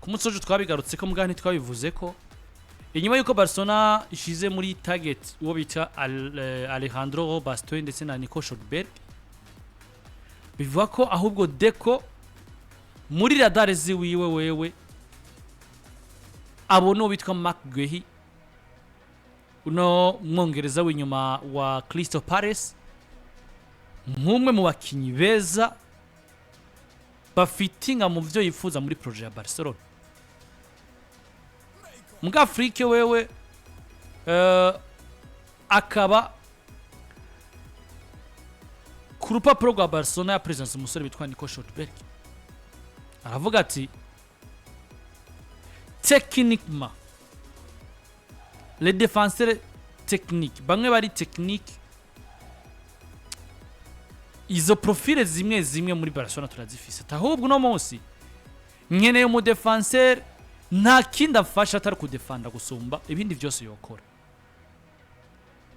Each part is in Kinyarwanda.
ku munsi w'ejo twabigarutse ko mugani twabivuze ko inyuma yuko Barcelona ishize muri target uwo bita Alejandro Bastoy ndetse na Nico Schotberg bivuga ko ahubwo Deco muri radar ziwiwe wewe abono bitwa Mubwugarizi uno mwongereza w'inyuma wa Crystal Palace nk'umwe mu bakinyi beza bafitinga mu byo yifuza muri projet ya Barcelona muga Afrique wewe akaba ku rupapuro rwa Barcelona ya presence umusore bitwa Nico Schotberg aravuga ati techniquement les défenseurs techniques bamwe bari technique izo profile zimwe muri Barcelona turazifise ahubwo no munsi nkeneye mu défenseur nta kindi afasha atari kudefanda gusumba ibindi byose yokora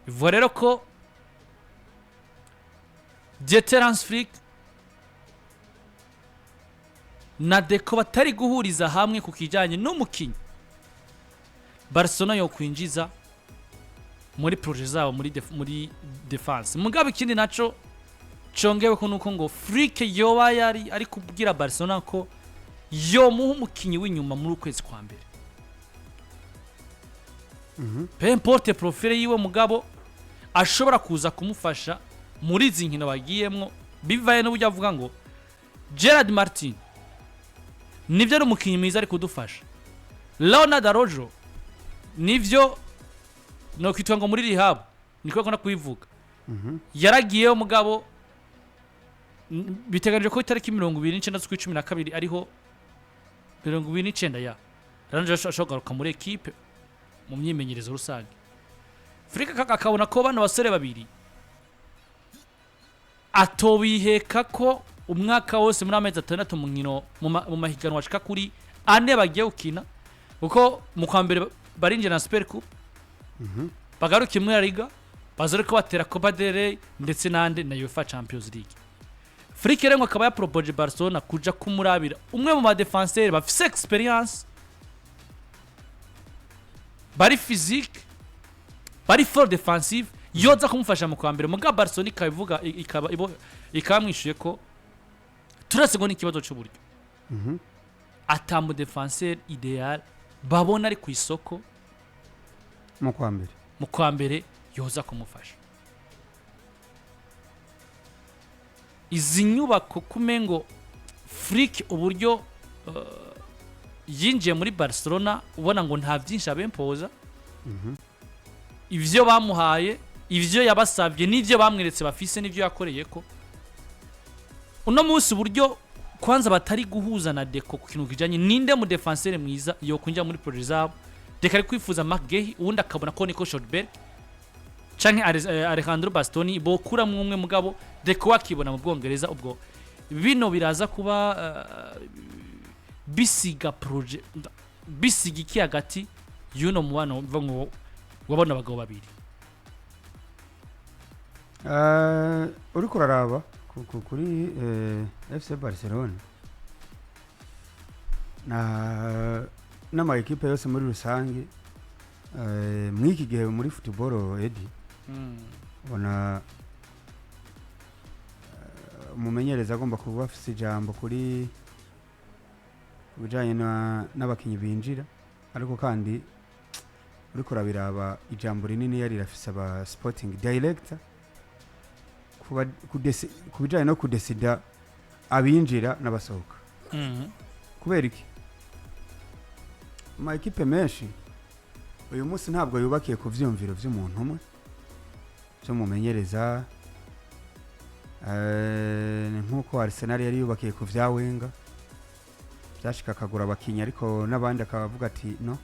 bivuga rero ko Terence Flick na Deco batari guhuriza hamwe ku kijanye n'umukinyi Barcelona yo kwinjiza muri projet zabo muri defense mugabe ikindi naco congewe ko nuko ngo Flick yoba yari ari kubwira Barcelona ko yo muhu umukinyi w'inyuma muri ukwezi kwa mbere peu importe profile yiwe mugabo ashobora kuza kumufasha muri izi nkino bagiyemwo bivaye n'uburyo avuga ngo Gerard Martin nivyo ari umukinyi mwiza ari kudufasha Leonard Araujo nivyo no kwitwa ngo muri rehab niko kona kuyivuga yaragiyeyo mugabo biteganije ko itariki 29 z'ukwi 12 ariho 29 ya ranje ashobora muri equipe mu myimenyerezo rusange Afrika akabona ko bana basore babiri atobiheka ko umwaka wose muri amezi 6 mu nkino mu mahiganwa ashika kuri ane bagiye ukina uko mu kwambere barinje na Super Cup bagarukiye muri Liga bazore ko batera Copa del Rey ndetse nande na UEFA Champions League Flick rero akaba ya propose Barcelona kuja kumurabira umwe mu defenseurs bafise experience bari physique bari fort defensive yoza kumufasha mu kwambere muga Barcelona ikabivuga ikamwishuye ko turase ngo n'ikibazo cy'uburyo atamu defenseur ideal babona ari ku isoko mu kwambere yoza kumufasha izi nyubako kumengo Flick uburyo yinjiye muri Barcelona ubona ngo nta byinshi abempoza ivyo bamuhaye ivyo yabasavye n'ivyo bamweretse bafise n'ivyo yakoreye ko uno munsi uburyo kwanza batari guhuza na Deco ku kintu kijanye ninde mu defenseur mwiza yo kunja muri projet zabo Deco ari kwifuza Mubwugarizi ubundi akabona ko Nico Schotberg canke Alejandro Bastoni bokura mu umwe mugabo Deco akibona mu Bwongereza ubwo bino biraza kuba bisiga projet bisiga iki hagati yuno mubano ngo wabona abagabo babiri uri kuraraba kuri FC Barcelona n'ama equipe yose muri rusange mwiki gihe muri football edi bona umumenyereza agomba kuba afise ijambo kuri bijanye n'abakinyi binjira ariko kandi uri kurabiraba ijambo rinini yari rafise aba sporting director kubijanye no kudesida abinjira n'abasohoka kubera iki ma equipe menshi uyu munsi ntabwo yubakiye ku vyumviro vy'umuntu umwe cyo mumenyereza nkuko Arsenal yari yubakiye ku vya Wenger byashika kagura abakinyi ariko nabandi akavuga ati no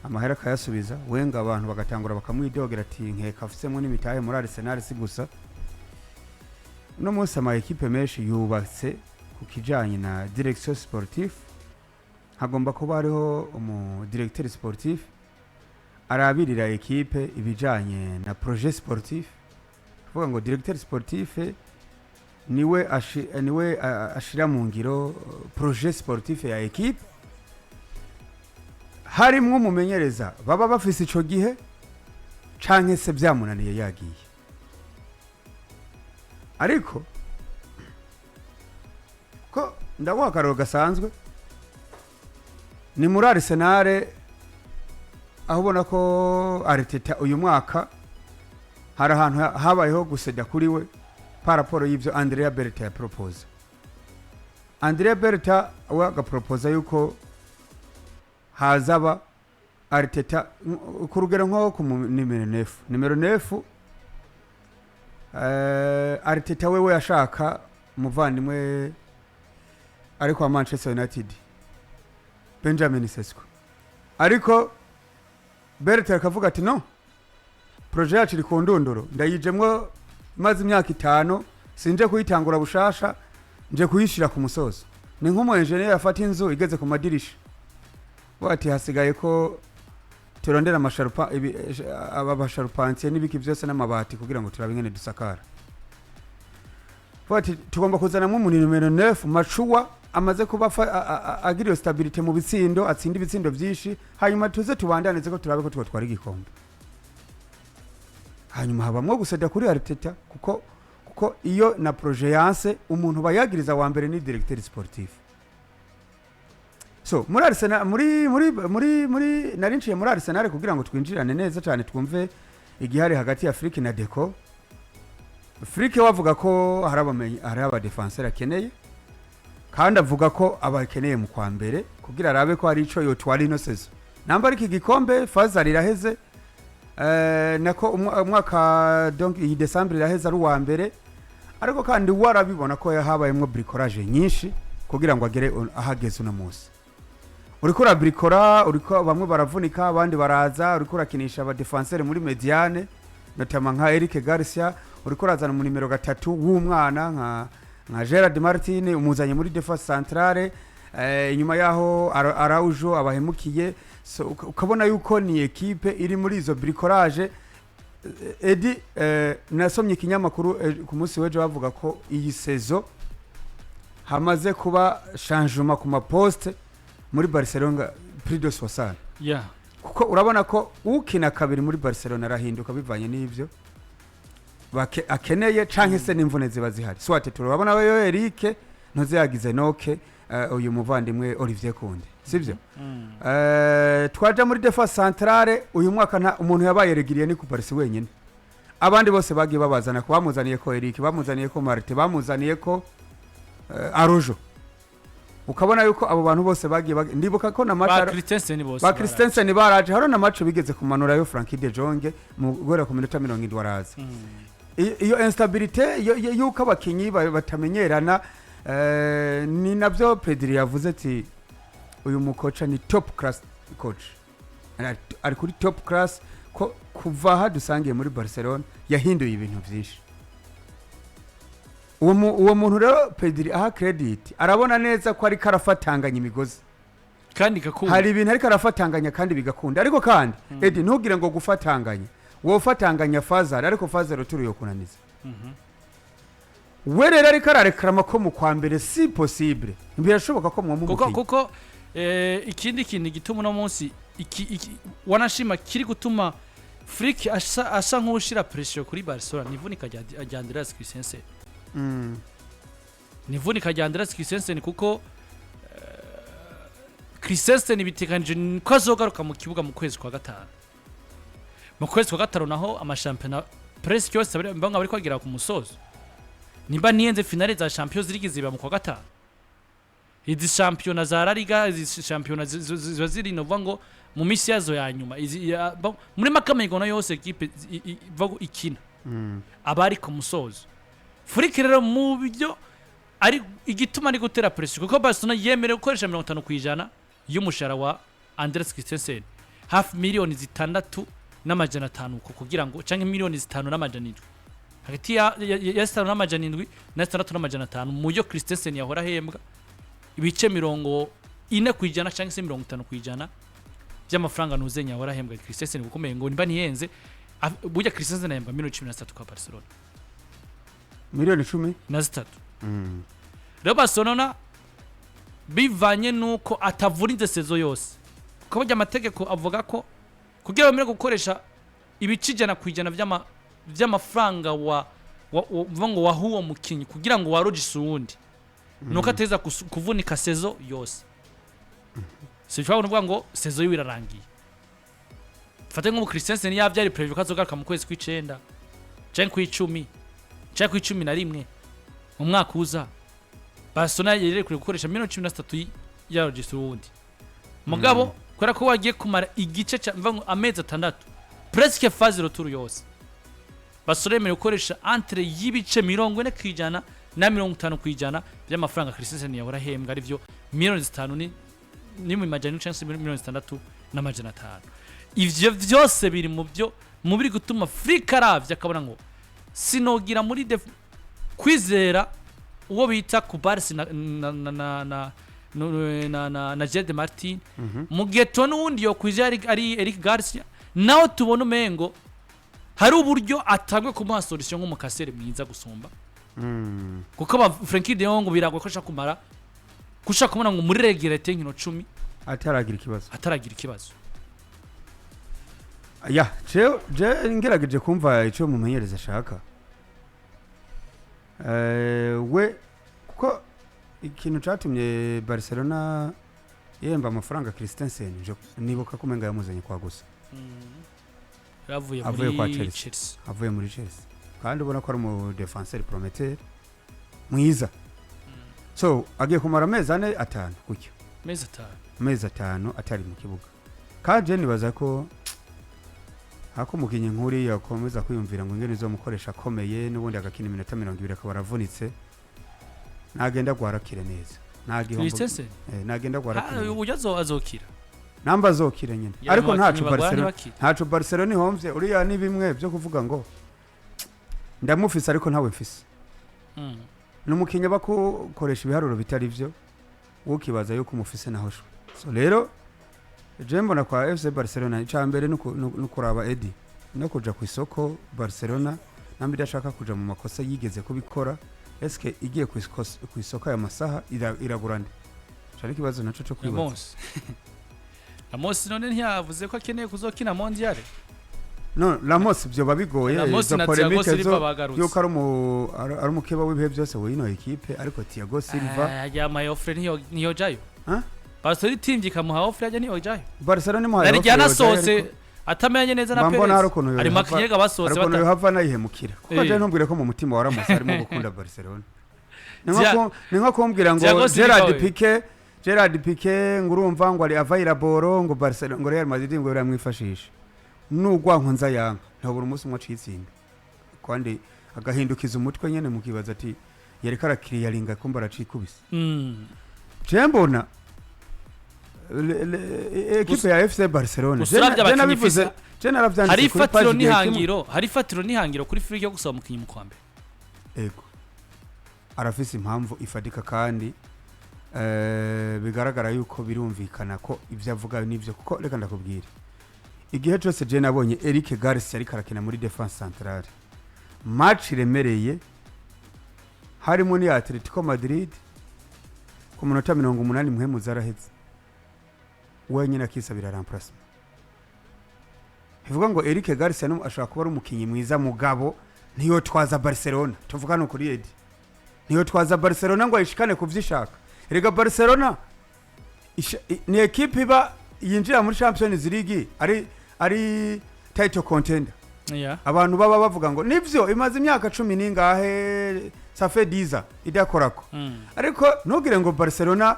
amahera kayasubiza Wenger abantu bagatangura bakamwidogera ati nkeka afisemo n'imitahe muri Arsenal si gusa no munsi ama equipe menshi yubatse ku kijanye na direction sportif hagomba kuba ariho umu directeur sportif arabirira equipe ibijanye na projet sportif kuvuga ngo directeur sportif niwe ashira mu ngiro projet sportif ya equipe harimwo umumenyereza baba bafise ico gihe canke se byamunaniye yagiye ariko ko ndaguha akaroro gasanzwe ni muri Arsenal aho ubona ko Arteta uyu mwaka hari ahantu habayeho guseda kuri we paraporo y'ivyo Andrea Berta ya propose. Andrea Berta we agapropose yuko hazaba Arteta ku rugero nko ku nimero 9 Arteta wewe yashaka muvandimwe ariko wa Manchester United Benjamin Sesko ariko Berta akavuga ati no projet yacu iri ku ndunduro ndayijemwo maze imyaka 5 sinje kuyitangura bushasha nje kuyishira ku musozo ni nk'umu engineer afata inzu igeze ku madirisha bati hasigaye ko turondera amasharupa abasharupantiye n'ibiki byose n'amabati kugira ngo turabe ngene dusakara bati tugomba kuzana mu numero 9 machuwa amaze kuba agira stability mu bitsindo atsinda ibitsindo byinshi hanyuma tuze tubandaneze ko turabe ko twari igikombe hanyuma habamwo guseda kuri Arteta kuko iyo na projet yanse umuntu bayagiriza wa mbere ni directeur sportif. So muri Arsenal muri narinciye muri Arsenal kugira ngo twinjirane neza cyane twumve igihari hagati ya Afrique na Deco. Afrique wavuga ko hari aba defenseur akeneye kandi avuga ko abakeneye mu kwa mbere kugira arabe ko hari ico yotwara ino sezo. Namba ari kigikombe Fazal iraheze nako umwaka donc i December iraheze ari wa mbere ariko kandi warabibona ko yahabayemwo bricolage nyinshi kugira ngo agere ahageze uno munsi. Uriko urabricora uriko bamwe baravunika abandi baraza uriko urakinisha aba defenseur muri mediane notama nka Eric Garcia uriko urazana mu numero 3 w'umwana nka Gerard Martin umuzanye muri defense centrale inyuma yaho Araujo abahemukiye so ukabona yuko ni equipe iri muri izo bricolage Edi nasomye ikinyamakuru ku munsi weje bavuga ko iyi saison hamaze kuba changement ku maposte muri Barcelona prix de 60 kuko urabona ko ukina kabiri muri Barcelona arahinduka bivanye n'ivyo akeneye canke se n'imvune ziba zihari swate turabona we Eric ntoze yagize noke uyu muvandimwe Olivier Kunde sivyo twaje muri defense centrale uyu mwaka nta umuntu yabaye regiriye ni ku Paris wenyine abandi bose bagiye babazana ko bamuzaniye ko Eric bamuzaniye ko Marte bamuzaniye ko Arojo ukabona yuko abo bantu bose bagiye ndibuka ko na match ba Christensen baraje haro na match bigeze kumanura yo Frankie de Jong mu gwera ku minota 70 waraza iyo instabilité yuko abakinyi batamenyerana ni navyo Pedri yavuze ati uyu mukocha ni top class coach ari kuri top class ko kuva ha dusangiye muri Barcelona yahinduye ibintu byinshi uwo muntu rero Pedri aha credit arabona neza ko ari karafatanganya imigozi kandi gakunda hari ibintu ari karafatanganya kandi bigakunda ariko kandi Edi ntugire ngo gufatanganya wo fatanganya Fazal ariko Fazal turiyo kunaniza werera ari kararekrama ko mu kwa mbere si possible birashoboka ko mwamubukiye kuko ikindi kintu gituma no munsi wanashima kiri gutuma Frick asa nk'ushira pressure kuri Barcelona nivunika rya Andreas Christensen nivunika rya Andreas Christensen kuko Christensen bitekanije ko azogaruka mu kibuga mu kwezi kwa gatanu mu kwezi kwa gatanu naho amashampiyona press yose mbanga bari kwagira ku musozo nimba niyenze finale za Champions League ziba mu kwa gatanu izi championa za La Liga izi championa ziri nova ngo mu misi yazo ya nyuma muri makamego na yose equipe vago ikina abari ku musozo Frick rero mu byo ari igituma ari gutera pressure kuko Barcelona yemerewe gukoresha 50% y'umushara wa Andreas Christensen half miliyoni 6 n'amajana 5 kugira ngo canke miliyoni 5 n'amajana 7 hagati ya 5 n'amajana 7 na 6 n'amajana 5 mu yo Christensen yahora hembwa ibice 40% canke se 50% by'amafaranga nuzenya yahora hembwa Christensen gukomeye ngo nimba niyenze burya Christensen yahembwa miliyoni 13 kwa Barcelona miliyoni 13 rero Barcelona bivanye nuko atavurinze sezo yose kuko burya amategeko avuga ko kugira bamere gukoresha ibice 100% vy'amafaranga uvuga ngo wahuwo mukinyi kugira ngo warogise uwundi nuko ateza kuvunika sezo yose sifwa uvuga ngo sezo yiwe irarangiye fate nko mu Christensen yavyari preview kazogaruka mu kwezi kw'icenda canke kw'icumi canke kw'icumi na rimwe mu mwaka uza Barcelona yerere kure gukoresha 13 yarogise uwundi mugabo kwera ko wagiye kumara igice mva ngo amezi 6 presque phase retour yose Barcelona gukoresha entre y'ibice 40% na 50% by'amafaranga Christensen yahora hembwa arivyo 5 ni mu majana chance 6 na majana 5 ivyo vyose biri mu byo mubiri gutuma Afrika ravye akabona ngo sinogira muri kwizera uwo bita ku Barca na Jed Martin mu geto n'undi yo kwizera ari Eric Garcia naho tubona umengo hari uburyo atangwe kumuha solution nk'umukasere mwiza gusumba kuko ba Frankie de Jong biragwa ko shakumara kusha kumona ngo muri regerete nkino 10 ataragira ikibazo ya je ngerageje kumva ico mumenyereza ashaka we kuko ikintu catumye Barcelona yemba amafaranga Christensen nibuka kumenga yamuzanye kwa gusa avuye muri Chelsea kandi ubona ko ari mu defenseur prometteur mwiza so agiye kumara amezi 5 gutyo amezi 5 atari mu kibuga kaje nibaza ko hako mukinyi nkuri yakomeza kwiyumvira ngo ingene zo mukoresha komeye n'ubundi agakina iminota 20 akabarafunitse nagenda gwarakire neza nagenda gwarakire ujazo azokira namba azokira nyine ariko ntacu Barcelona ihomvye uriya ni bimwe byo kuvuga ngo ndamufise ariko ntawe mfise n'umukinya bakoresha ibiharuro bitari byo ukibaza yuko umufise naho sho so rero Jembo na kwa FC Barcelona icambere nukuraba Edi no kuja ku isoko Barcelona nambi dashaka kuja mu makosa yigeze kubikora eske igiye ku isoko ya masaha iragurande cyari kibazo naco cyo kwibaza Ramos none ntiyavuze ko akeneye kuzokina mondial no Ramos byo babigoye zo polemique yuko ari umukeba w'ibihe byose wino equipe ariko Thiago Silva ya my offre niyo jayo Barcelona timvye kamuha offre ajya niyo jayo Barcelona muhaye offre yari sose atamenye neza na Perez ari makinyega basose ariko hava nayihemukira kuko je ntumbwire ko mu mutima wa Ramos arimo gukunda Barcelona ninko kumbwira ngo Gerard Piqué ngurumva ngo ari available ngo Barcelona ngo Real Madrid ngo biramwifashisha nugwa nkonza yanga ntabura umunsi umwe acitsinda kandi agahindukiza umutwe nyene mukibaza ati yari karakiriya linga kumbara cikubise Jembona equipe ya FC Barcelona hari fatiro nihangiro kuri free yo gusaba mukinyi mu kwambe ego arafise impamvu ifadika kandi bigaragara yuko birumvikana ko ivyo avuga nivyo kuko reka ndakubwira igihe cyose je nabonye Eric Garcia ari karakina muri defense centrale match remereye harimo ni Atletico Madrid ku munota 80 muhemu zaraheze wenyine akisabira remplacement bivuga ngo Eric Garcia no ashaka kuba ari umukinyi mwiza mugabo niyo twaza Barcelona tuvuga no kuri Edi niyo twaza Barcelona ngo ayishikane kuvyishaka erega Barcelona ni equipe iba yinjira muri Champions League ari title contender abantu baba bavuga ngo nivyo imaze imyaka 10 ningahe safe 10 idakorako ariko ntugire ngo Barcelona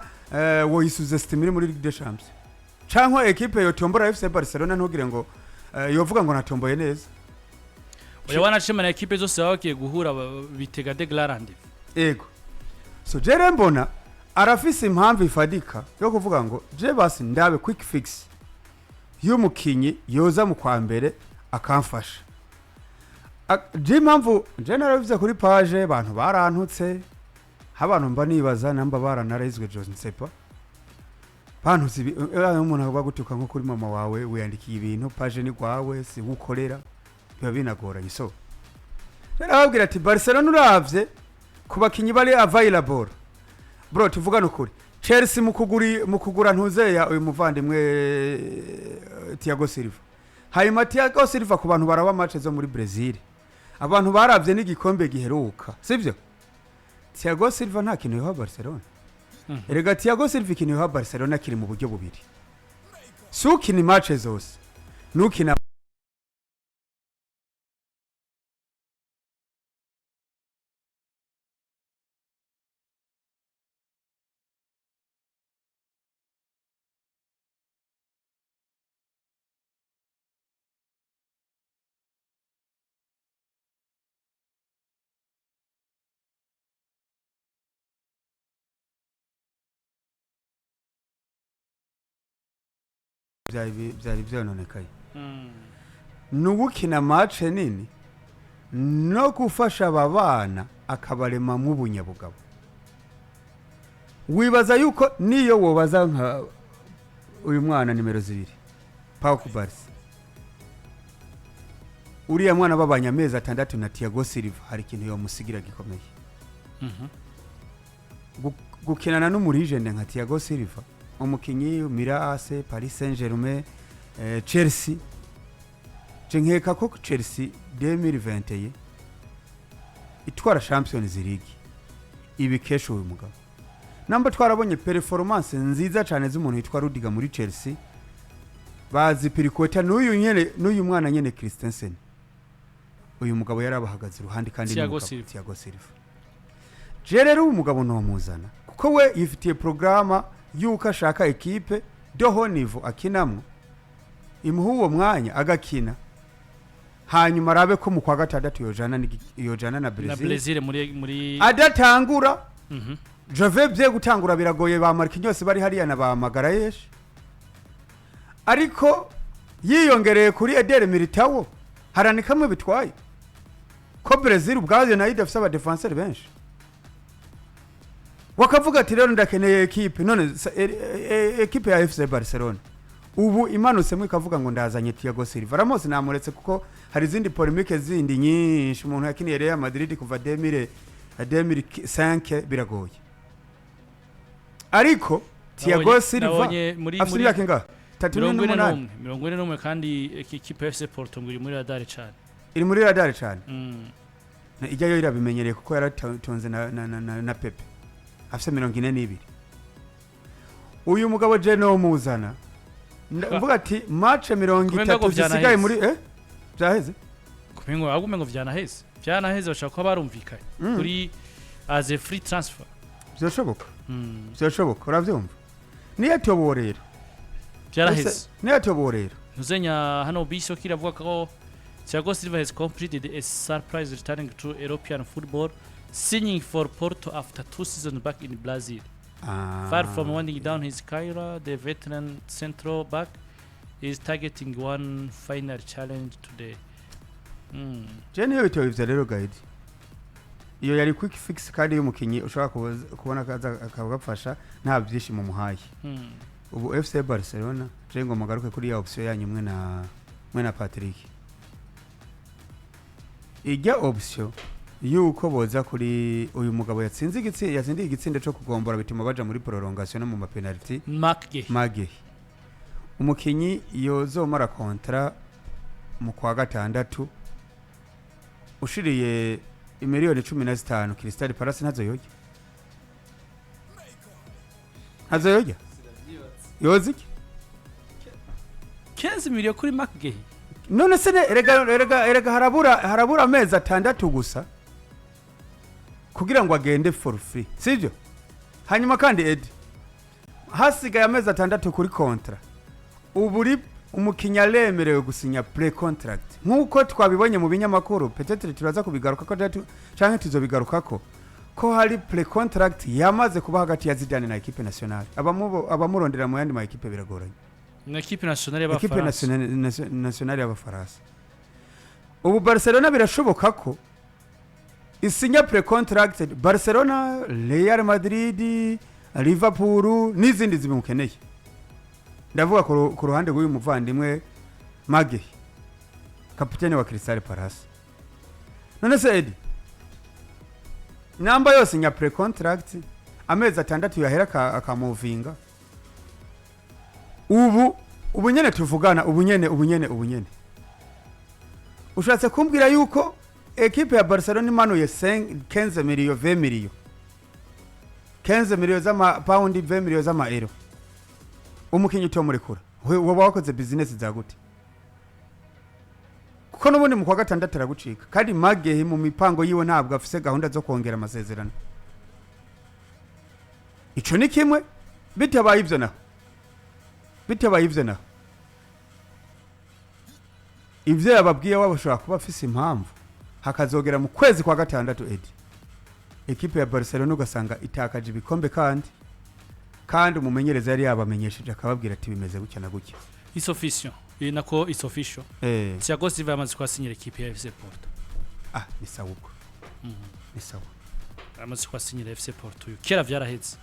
woyisuze stimiri muri Ligue des Champions cyangwa equipe yo tombora FC Barcelona ntugire ngo yovuga ngo natomboye neza oya wanashimana equipe zose bakiye guhura bitega de Glarande ego so jere mbona arafise impamvu ifadika yo kuvuga ngo je basi ndabe quick fix y'umukinyi yoza mu kwa mbere akamfasha je impamvu generalize kuri page abantu barantutse abantu mba nibaza namba baranarezwe Jose Nsepa bantu zibi umuntu bagutuka nko kuri mama wawe wiyandikiye ibintu page ni gwawe si gukorera biba binagoranye so narababwira ati Barcelona uravye kubakinyi bari available bro tuvuga nukuri Chelsea mu kugura ntuzeya uyu muvandimwe Thiago Silva hanyuma Thiago Silva ku bantu baraba match zo muri Brazil abantu baravye n'igikombe giheruka sivyo Thiago Silva nta kintu yoha Barcelona erega Thiago Silva kintu yoha Barcelona kiri mu buryo bubiri sukina match zose nukina byari byononekaye n'ubukina match nini no gufasha ababana akabarema mu bunyabugabo wibaza yuko niyo wobaza nka uyu mwana nimero 2 Pajo Barcelona uriya mwana babanyamezi 6 na Thiago Silva hari ikintu yo musigira gikomeye gukinana n'umurijende nka Thiago Silva umukinyi Mirase Paris Saint-Germain Chelsea Jenkeka ko Chelsea 2020 itwara Champions League ibikesho uyu mugabo namba twarabonye performance nziza cyane z'umuntu yitwa Rudiga muri Chelsea bazi pirikota n'uyu mwana nyene Christensen uyu mugabo yarabahagaze ruhandi kandi Thiago Silva rero umugabo no muzana kuko we yifitiye programa yuko ashaka ekipe doho nivo akinamwo imuha uwo mwanya agakina hanyuma arabe ko mu kwa gatandatu yojana na Brazil muri adatangura Jove bye gutangura biragoye ba Marquinhos bari hariya na ba Magarayesh ariko yiyongereye kuri Eder Militao harani kamwe bitwaye ko Brazil ubwaje nayo idafise aba defenseur benshi wakavuga ati rero ndakeneye ekipe none ekipe ya FC Barcelona ubu imanutse mu ikavuga ngo ndazanye Thiago Silva Ramos namuretse kuko hari izindi polemique zindi nyinshi umuntu yakiniye Real Madrid kuva 2005 biragoye ariko Thiago Silva afite imyaka ingahe 38 kandi ekipe ya FC Porto ngo iri muri radar cyane ijya yo irabimenyereye kuko yaratonze na Pepe afite 42 uyu mugabo Jeno muzana mvuga ati match 30 zisigaye muri byaheze kumengo agumengo vyanaheze bashaka ko barumvikanye kuri as a free transfer byoshoboka uravyumva niyo toborero byaraheze niyo toborero nuzenya hano biso kiravuga ko Thiago Silva has completed a surprise returning to European football signing for Porto after 2 seasons back in Brazil. Far from winding down his career, the veteran central back is targeting one final challenge today. Jenny bitoyivye rero guide. Iyo yari quick fix kandi y'umukinyi ushaka kubona kaza akabafasha nta byishimo muhaye. Ubu FC Barcelona jengo magaruke kuri ya option yanyu mwe na Patrick. Ijya option yuko boza kuri uyu mugabo yatsindiye igitsinde cyo kugombora bituma baja muri prolongation no mu penalty Mage umukinyi yozomara kontra mu kwa gatandatu ushiriye imiliyoni 15 Crystal Palace ntazoyoja yoziki 15 miliyoni kuri Mage none se erega harabura amezi 6 gusa kugira ngo agende for free sivyo hanyuma kandi Ed hasigaye amezi 6 kuri kontra uburi umukinya lemerewe gusinya pre contract nkuko twabibonye mu binyamakuru peut-être turaza kubigaruka ko canke tuzobigaruka ko hari pre contract yamaze kuba hagati ya Zidane na equipe nationale abamurondera mu yandi ma equipe biragoranye na equipe nationale y'abafaransa ubu Barcelona birashoboka ko isinya pre contract Barcelona, Real Madrid, Liverpool n'izindi zimukeneye ndavuga ku ruhande rw'uyu muvandimwe Mage kapiteni wa Crystal Palace none se Edi namba yose nya pre contract amezi 6 yahera akamuvinga ubu nyene tuvugana ubu nyene ushatse kumbwira yuko equipe ya Barcelona imanuye 15 million 20 million 15 million z'ama pound 20 million z'ama euro umukinyi utomurekura woba wakoze business za gute kuko nubundi mu kwa gatandatu aragucika kandi Magehi mu mipango yiwe ntabwo afise gahunda zo kongera amasezerano ico ni kimwe bitabaye ivyo naho ivyo yababwiye wabashobora kuba afise impamvu hakazogera mu kwezi kwa gatandatu ekipe ya Barcelona ugasanga itakaje ibikombe kandi umumenyereza yari yabamenyesheje akababwira ati bimeze gutya na gutya isofficial inako isofficial Thiago Silva yamaze kwasinyira ekipe ya FC Porto ni sawa uko ni sawa amaze kwasinyira FC Porto kera vyaraheze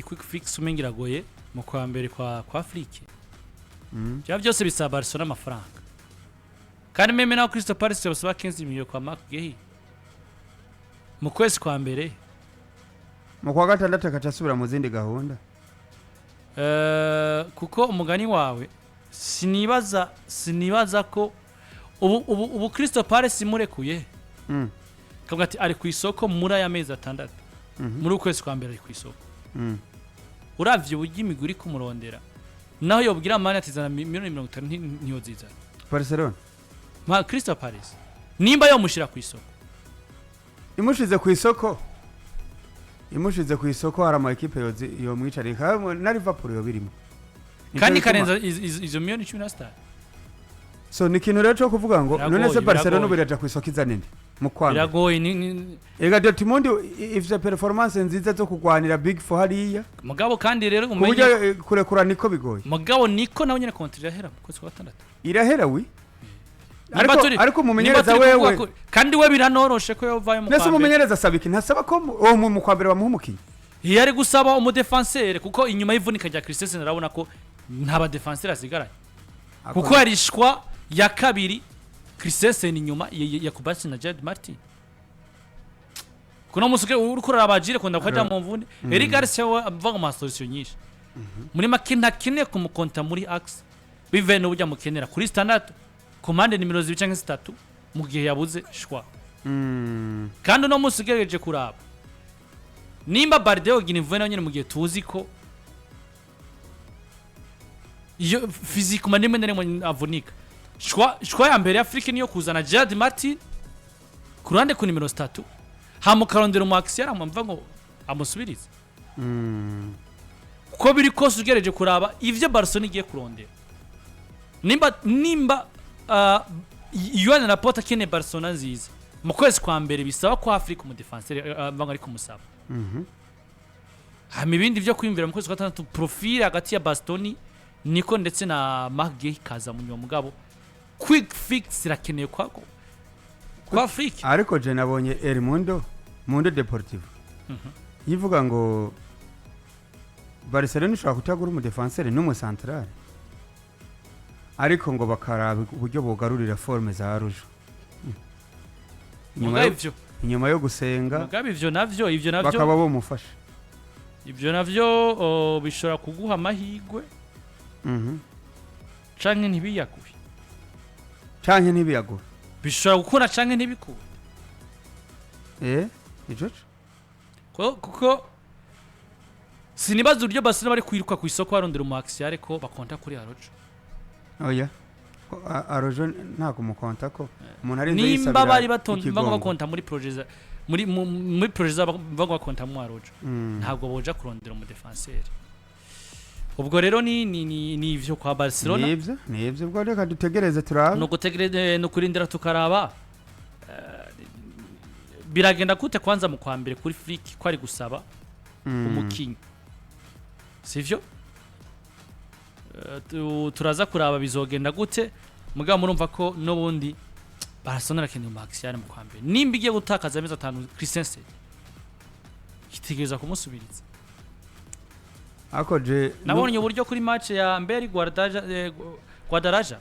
quick fix umengira goye mu kwa mbere kwa Afrique bya byose bisaba Barcelona amafaranga kandi meme na Crystal Palace basaba 15 million kwa Magehi mu kwezi kwa mbere mu kwa gatandatu akacasubira mu zindi gahunda kuko umugani wawe sinibaza ko ubu Crystal Palace murekuye kavuga ati ari ku isoko muri aya mezi 6 muri ukwezi kwa mbere ari ku isoko uravye uburyo imiguri kumurondera naho yobwira mani atizana $50 ntiyo ziza Barcelona Crystal Palace nimba yo mushira ku isoko imushize ku isoko hari ama equipe yo mwicarika na Liverpool yo birimo kandi karenza izo $10 so ni kintu rero cyo kuvuga ngo none se Barcelona biraja ku isoko izanende mu kwanga biragoye ni ega Dortmund ifite performance nziza zo kugwanira Big Four hariya mugabo kandi rero umenye kuburyo kurekura niko bigoye mugabo niko nawe nyene kontra irahera mu kwezi kwa 6 irahera wi ariko mumenyereza wewe kandi we biranoroshe ko yovaye mu kwambere nese mumenyereza sabiki ntasaba ko uwo mu kwambere bamuhumukiye yari gusaba umudefenseur kuko inyuma y'ivunika rya Christensen narabona ko ntaba defenseur asigaranye kuko yarishwa ya kabiri Christensen inyuma ya Kubasi na Jad Martin kuno musuke urukora abajire konda kwaja mu mvune Eric Garcia avuga mu solution nyinshi muri makina kine kumukonta muri axe bive no bujya mukenera kuri standard komande nimero 2 canke 3 mu gihe yabuze shwa kandi no musugereje kuraba nimba Bardeo gine mvune nyine mu gihe tuzi ko iyo physique manime nere avunika shwa ya mbere Afrique niyo kuzana Jad Martin kurande ku nimero 3 hamukarondera mu axiara mumva ngo amusubirize ko biri kose ugereje kuraba ivyo Barcelona igiye kurondera nimba Yohana Laporta kene Barcelona nziza mu kwezi kwa mbere bisaba ko Afrique mu defenseur banga ari kumusaba hama ibindi byo kwimvira mu kwezi kwa 6 profile hagati ya Bastoni niko ndetse na Magehi kaza mu nyuma mugabo quick fix irakeneye kwa Afrique ariko je nabonye El Mundo Deportivo yivuga ngo Barcelona ishobora kutagura mu defenseur no mu central ariko ngo bakaraba uburyo bogarurira forme za Rouge inyuma yo gusenga mugabe ivyo navyo bakaba bo mufasha ivyo navyo bishobora kuguha amahigwe canke ntibiyagure bishobora gukora canke ntibikure ijojo kuko sinibaza uburyo Barcelona bari kwiruka ku isoko barondera mu axiare ko bakonta kuri Arojo oya Arojo nta kumukonta ko umuntu ari nzi nimba bari batonda bakonta muri projet muri projet bakonta mu Arojo ntabwo boja kurondera mu defenseur ubwo rero ni ivyo kwa Barcelona nivyo ubwo reka dutegereze turaba no kurindira tukaraba biragenda gute kwanza mu kwa mbere kuri Flick ko ari gusaba umukinyi sivyo turaza kuraba bizogenda gute mugabo murumva ko nobundi Barcelona rakeneye mu axiare mu kwa mbere nimba igiye gutakaza amezi 5 Christensen kitegereza kumusubiriza akoje nabonye uburyo kuri match ya Mberi Guadaraja